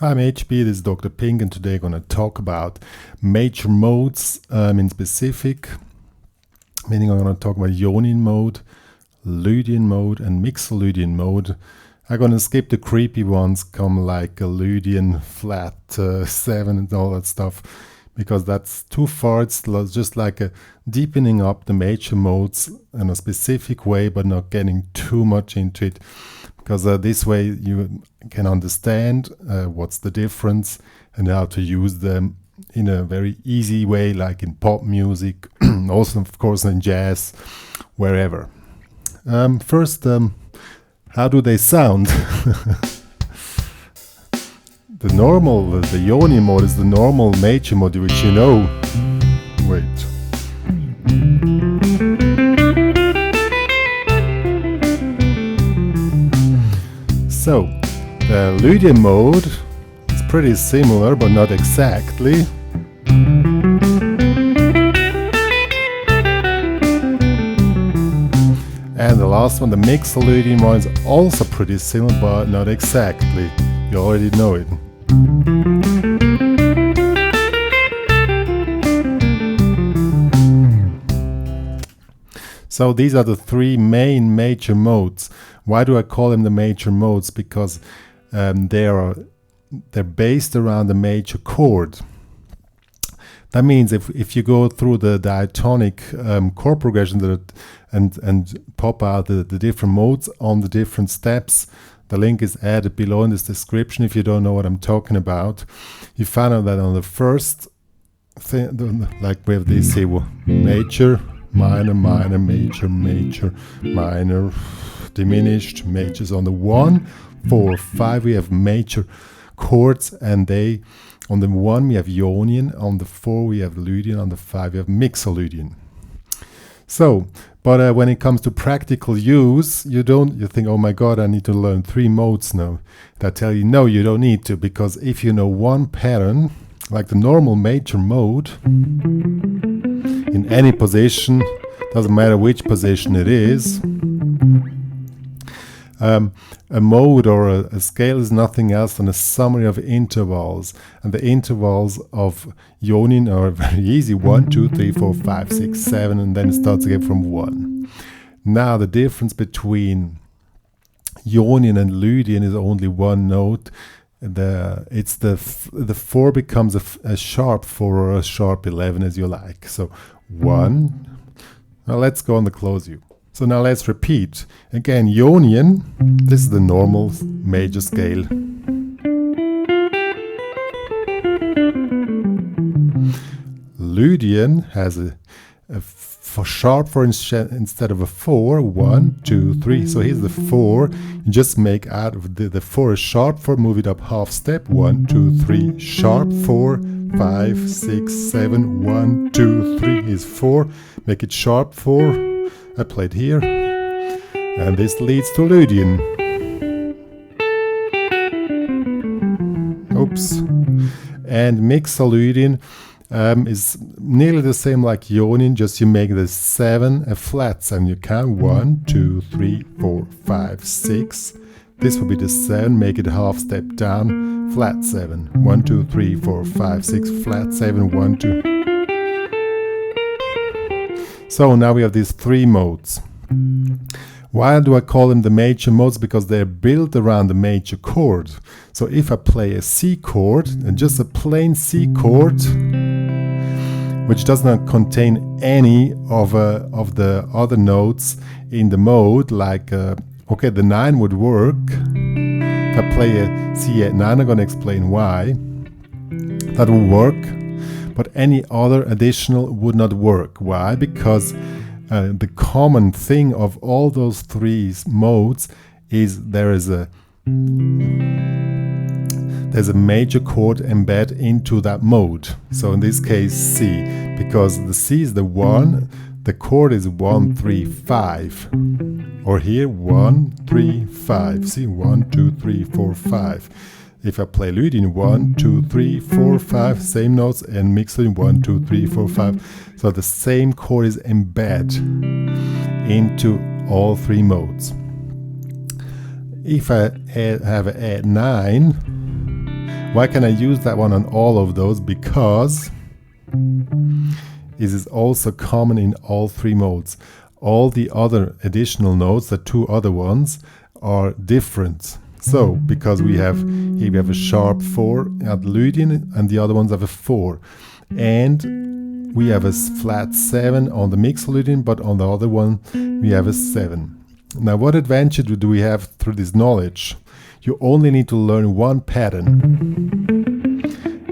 I'm HP, this is Dr. Pink, and today I'm going to talk about major modes in specific, meaning I'm going to talk about Ionian mode, Lydian mode, and Mixolydian mode. I'm going to skip the creepy ones, come like a Lydian flat 7 and all that stuff, because that's too far. It's just like a deepening up the major modes in a specific way, but not getting too much into it. Because this way you can understand what's the difference and how to use them in a very easy way, like in pop music, also of course in jazz, wherever. First, how do they sound? The Ionian mode is the normal major mode, which you know. Wait. So, the Lydian mode is pretty similar, but not exactly. And the last one, the Mixolydian one, is also pretty similar, but not exactly. You already know it. So these are the three main major modes. Why do I call them the major modes? Because they're based around the major chord. That means if you go through the diatonic chord progression and pop out the different modes on the different steps, the link is added below in this description if you don't know what I'm talking about. You find out that on the first thing, like we have this here, major, minor, minor, major, major, minor, diminished, majors. On the 1, 4, 5 we have major chords, and they on the 1 we have Ionian, on the 4 we have Lydian, on the 5 we have Mixolydian. So, but when it comes to practical use, you think, oh my god, I need to learn 3 modes now. And I tell you, no, you don't need to, because if you know one pattern, like the normal major mode, in any position, doesn't matter which position it is, a mode or a scale is nothing else than a summary of intervals, and the intervals of Ionian are very easy: 1, 2, 3, 4, 5, 6, 7, and then it starts again from 1. Now the difference between Ionian and Lydian is only one note. The 4 becomes a sharp 4 or a sharp 11, as you like. So 1. Now let's go on the close U. So now let's repeat. Again, Ionian, this is the normal major scale. Lydian has a sharp 4 instead of a 4. 1, 2, 3. So here's the 4. You just make out of the 4 a sharp 4, move it up half step. 1, 2, 3, sharp 4, 5, 6, 7, 1, 2, 3 is 4. Make it sharp 4. I played here, and this leads to Lydian. Oops. And Mixolydian is nearly the same like Ionian, just you make the 7 a flat 7. You count 1, 2, 3, 4, 5, 6. This will be the 7, make it a half step down, flat 7. 1, 2, 3, 4, 5, 6, flat 7, 1, 2. So now we have these 3 modes. Why do I call them the major modes? Because they're built around the major chord. So if I play a C chord, and just a plain C chord, which does not contain any of the other notes in the mode, like, okay, the 9 would work. If I play a C at 9, I'm going to explain why. That will work. But any other additional would not work. Why? Because the common thing of all those 3 modes is there's a major chord embedded into that mode. So in this case C, because the C is the 1, the chord is 1, 3, 5. Or here 1, 3, 5. See, 1, 2, 3, 4, 5. If I play Lydian, 1, 2, 3, 4, 5, same notes, and Mixolydian 1, 2, 3, 4, 5. So the same chord is embedded into all 3 modes. If I have add 9, Why can I use that one on all of those? Because it is also common in all three modes. All the other additional notes, the two other ones, are different. So, because we have here we have a sharp 4 at Lydian and the other ones have a 4. And we have a flat 7 on the Mixolydian, but on the other one we have a 7. Now, what advantage do we have through this knowledge? You only need to learn one pattern.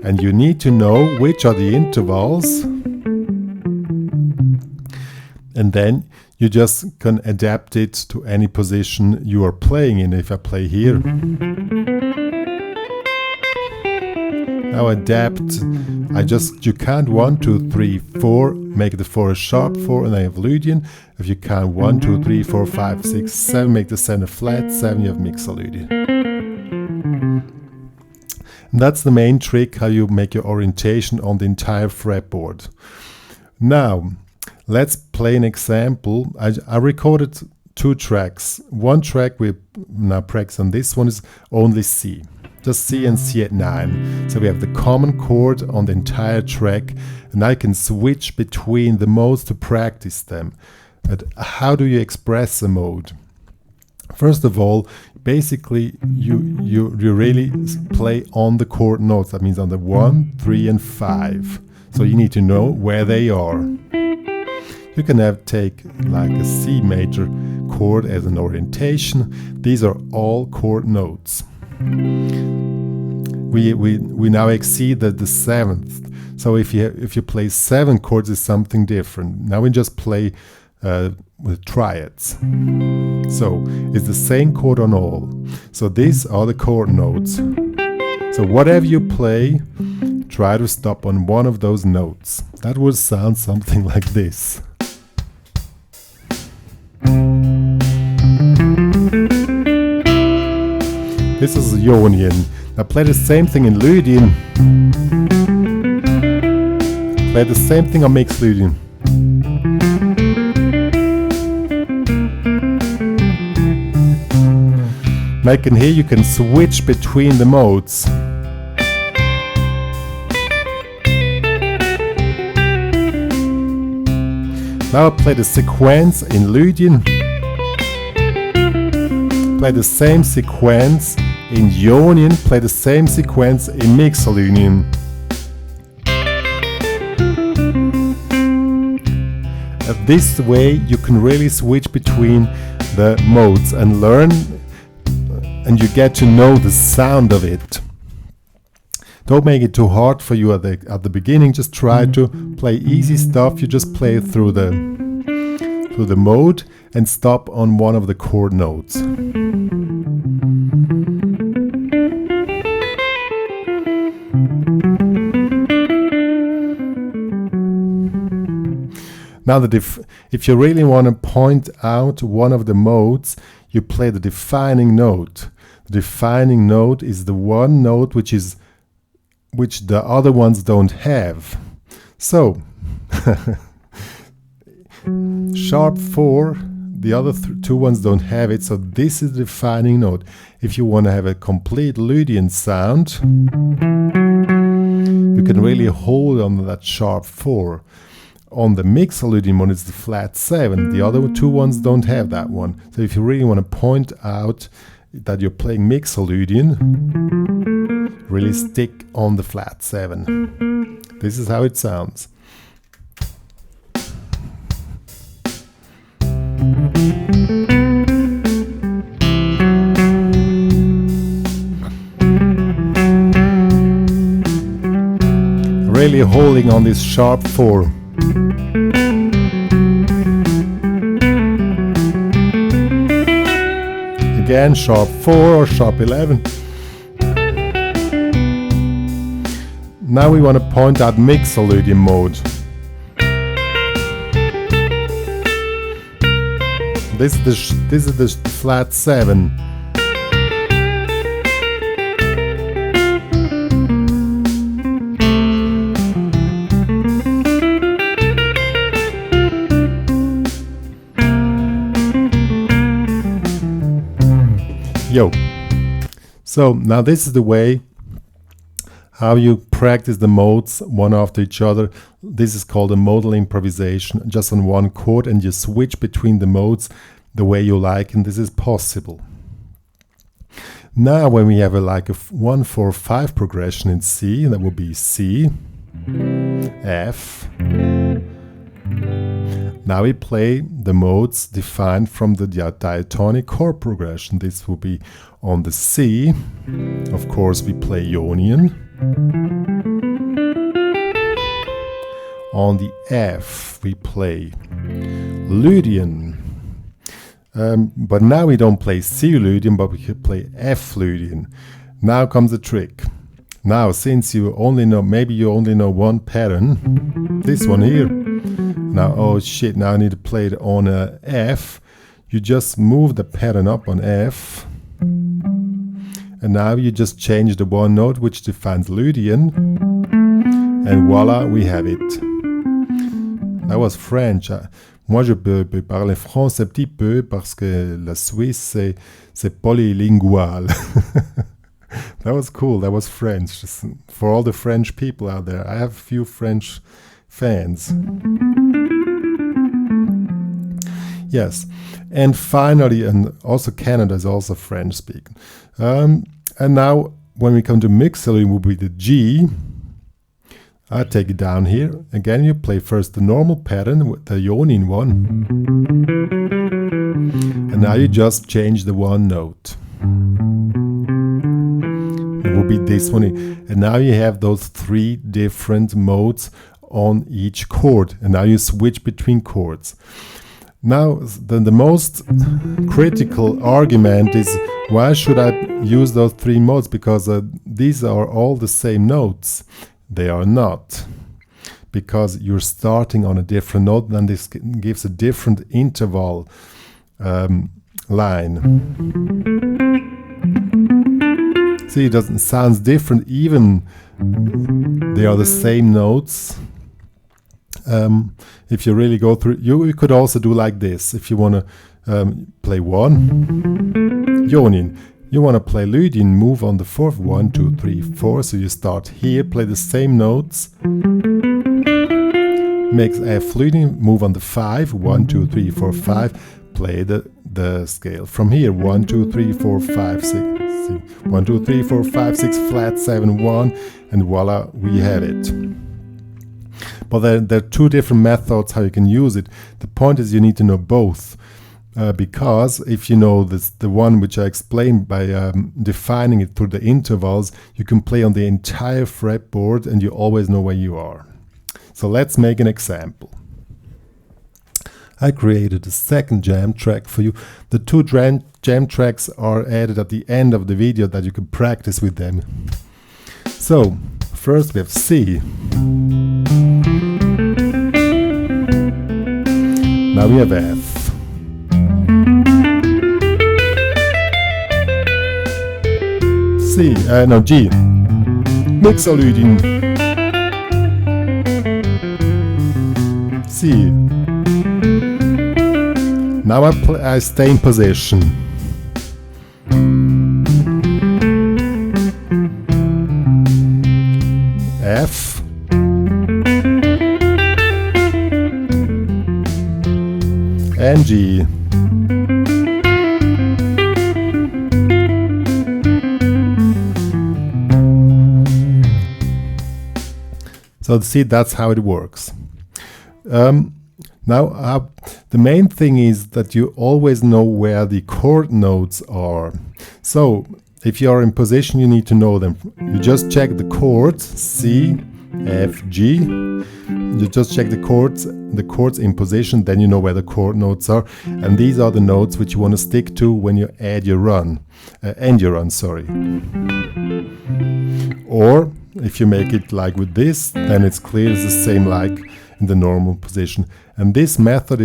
And you need to know which are the intervals. And then you just can adapt it to any position you are playing in. If I play here, now adapt. You count 1, 2, 3, 4, make the 4 a sharp 4, and I have Lydian. If you count 1, 2, 3, 4, 5, 6, 7, make the 7 a flat 7, you have Mixolydian. And that's the main trick, how you make your orientation on the entire fretboard. Now, let's play an example. I recorded 2 tracks. One track we now practice on, this one is only C. Just C and C at 9. So we have the common chord on the entire track, and I can switch between the modes to practice them. But how do you express a mode? First of all, basically you really play on the chord notes. That means on the 1, 3 and 5. So you need to know where they are. You can take like a C major chord as an orientation. These are all chord notes. We now exceed the 7th. So if you play 7 chords, it's something different. Now we just play with triads. So it's the same chord on all. So these are the chord notes. So whatever you play, try to stop on one of those notes. That would sound something like this. This is Ionian. Now play the same thing in Lydian. Play the same thing on Mixolydian. Like in here you can switch between the modes. Now I play the sequence in Lydian. Play the same sequence in Ionian. Play the same sequence in Mixolydian. This way you can really switch between the modes and learn, and you get to know the sound of it. Don't make it too hard for you at the beginning. Just try to play easy stuff. You just play through the mode and stop on one of the chord notes. Now, if you really want to point out one of the modes, you play the defining note. The defining note is the one note which the other ones don't have. So, sharp 4, the other two ones don't have it, so this is the defining note. If you want to have a complete Lydian sound, you can really hold on that sharp 4. On the Mixolydian one, it's the flat 7. The other two ones don't have that one. So if you really want to point out that you're playing Mixolydian, really stick on the flat 7. This is how it sounds. Really holding on this sharp 4. Again, sharp 4 or sharp 11. Now we want to point out Mixolydian mode. This is the flat 7. Yo. So now this is the way how you practice the modes one after each other. This is called a modal improvisation, just on one chord, and you switch between the modes the way you like, and this is possible. Now when we have like a 1-4-5 progression in C, that would be C, F. Now we play the modes defined from the diatonic chord progression. This will be on the C, of course we play Ionian. On the F we play Lydian. But now we don't play C Lydian, but we can play F Lydian. Now comes the trick. Now, since you only know, maybe you only know one pattern, this one here. Now, oh shit, now I need to play it on a F. You just move the pattern up on F. And now you just change the one note which defines Lydian. And voila, we have it. That was French. Moi, je peux parler français un petit peu parce que la Suisse, c'est polylingual. That was cool. That was French. Just for all the French people out there. I have a few French fans. Yes. And finally, and also Canada is also French speaking. And now, when we come to mixer, it will be the G. I take it down here. Again, you play first the normal pattern, with the Ionian one. And now you just change the one note. It will be this one. And now you have those 3 different modes on each chord. And now you switch between chords. Now, the most critical argument is, why should I use those 3 modes? Because these are all the same notes. They are not, because you're starting on a different note, and this gives a different interval line. See, it doesn't sound different, even they are the same notes. If you really go through, you could also do like this. If you want to play 1 Ionian. You want to play Lydian, move on the 4th, 1, 2, 3, 4. So you start here, play the same notes. Make F Lydian, move on the 5, 1, 2, 3, 4, 5. Play the scale from here, 1, 2, 3, 4, 5, 6. 1, 2, 3, 4, 5, 6, flat, 7, 1. And voila, we have it. But there are 2 different methods how you can use it. The point is you need to know both. Because if you know the one which I explained by defining it through the intervals, you can play on the entire fretboard and you always know where you are. So let's make an example. I created a second jam track for you. The 2 jam tracks are added at the end of the video that you can practice with them. So first we have C. Now we have F. C, no, G. Mixer Lydian. C. Now I stay in position. F. And G. So see, that's how it works. Now, the main thing is that you always know where the chord notes are. So if you are in position, you need to know them. You just check the chords, C, F, G. You just check the chords in position, then you know where the chord notes are. And these are the notes which you want to stick to when you end your run. Or if you make it like with this, then it's clear it's the same like in the normal position. And this method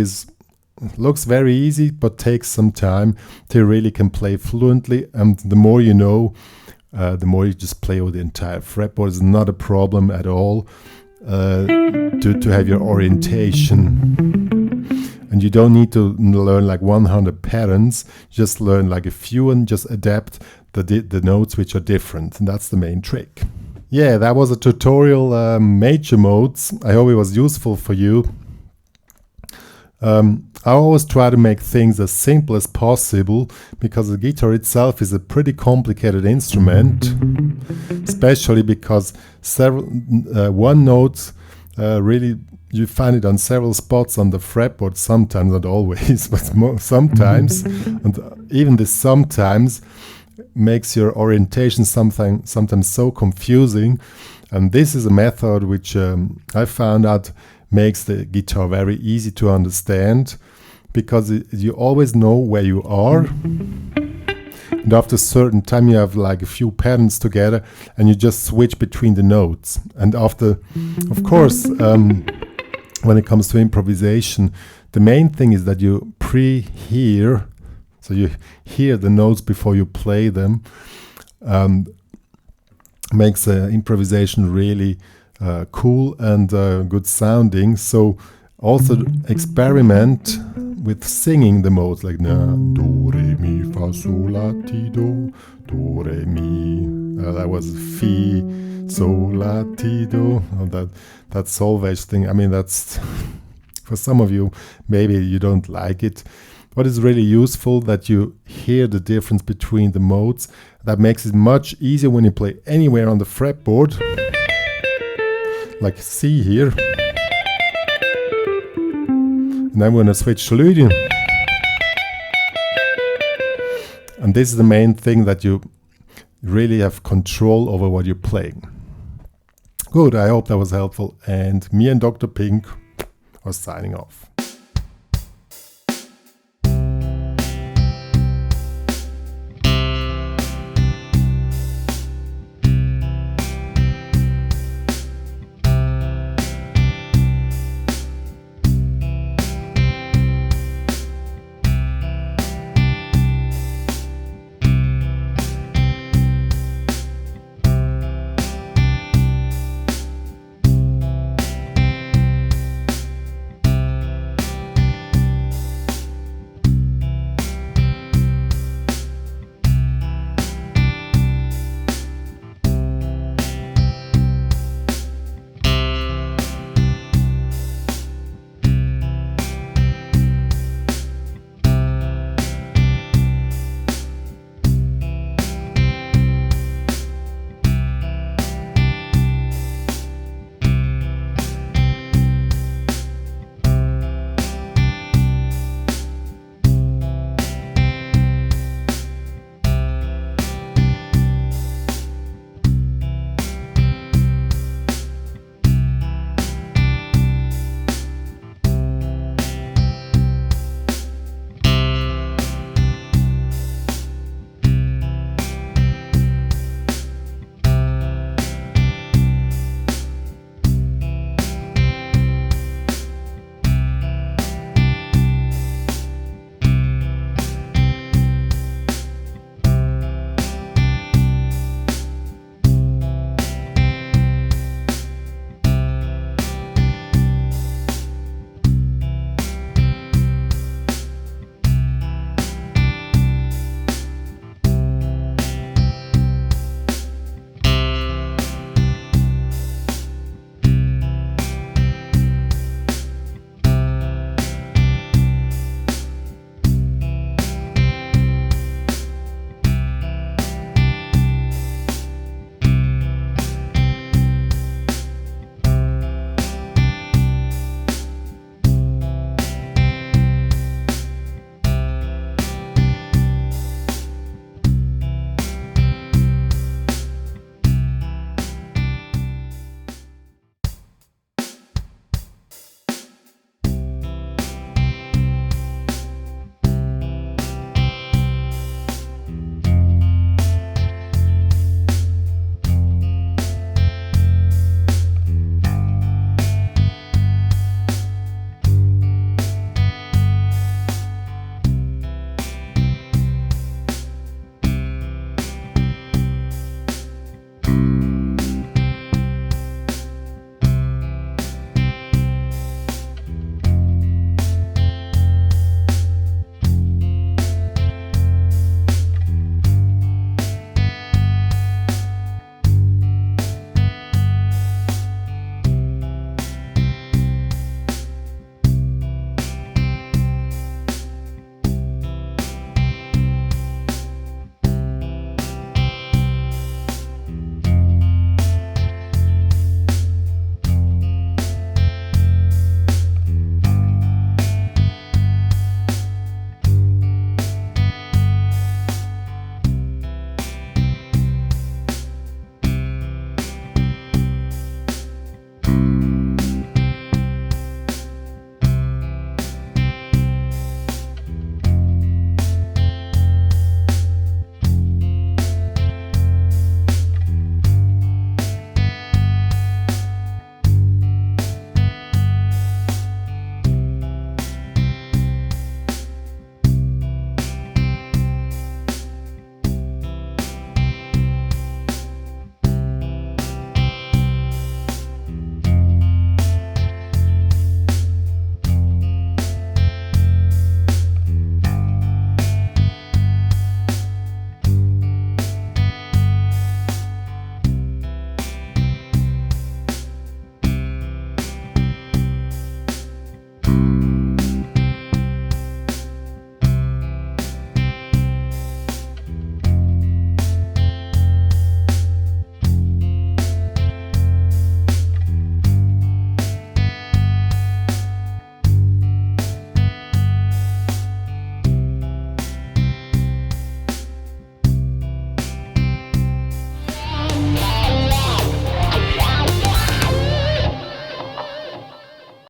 looks very easy, but takes some time to really can play fluently. And the more you know, the more you just play with the entire fretboard. It's not a problem at all to have your orientation. And you don't need to learn like 100 patterns, just learn like a few and just adapt the notes which are different. And that's the main trick. Yeah, that was a tutorial major modes. I hope it was useful for you. I always try to make things as simple as possible because the guitar itself is a pretty complicated instrument, especially because several one note really you find it on several spots on the fretboard. Sometimes, not always, but sometimes, and even this sometimes makes your orientation sometimes so confusing. And this is a method which I found out makes the guitar very easy to understand, because you always know where you are, and after a certain time you have like a few patterns together and you just switch between the notes. And after, of course, when it comes to improvisation, the main thing is that you pre-hear, so you hear the notes before you play them. Makes improvisation really cool and good sounding. So also experiment with singing the modes, like na, do, re, mi, fa, sol, la, ti, do, re, mi. That was fi, sol, la, ti, do. That solfege thing. I mean, that's for some of you, maybe you don't like it, but it's really useful that you hear the difference between the modes. That makes it much easier when you play anywhere on the fretboard, like C here. And I'm going to switch to Lydian. And this is the main thing, that you really have control over what you're playing. Good, I hope that was helpful. And me and Dr. Pink are signing off.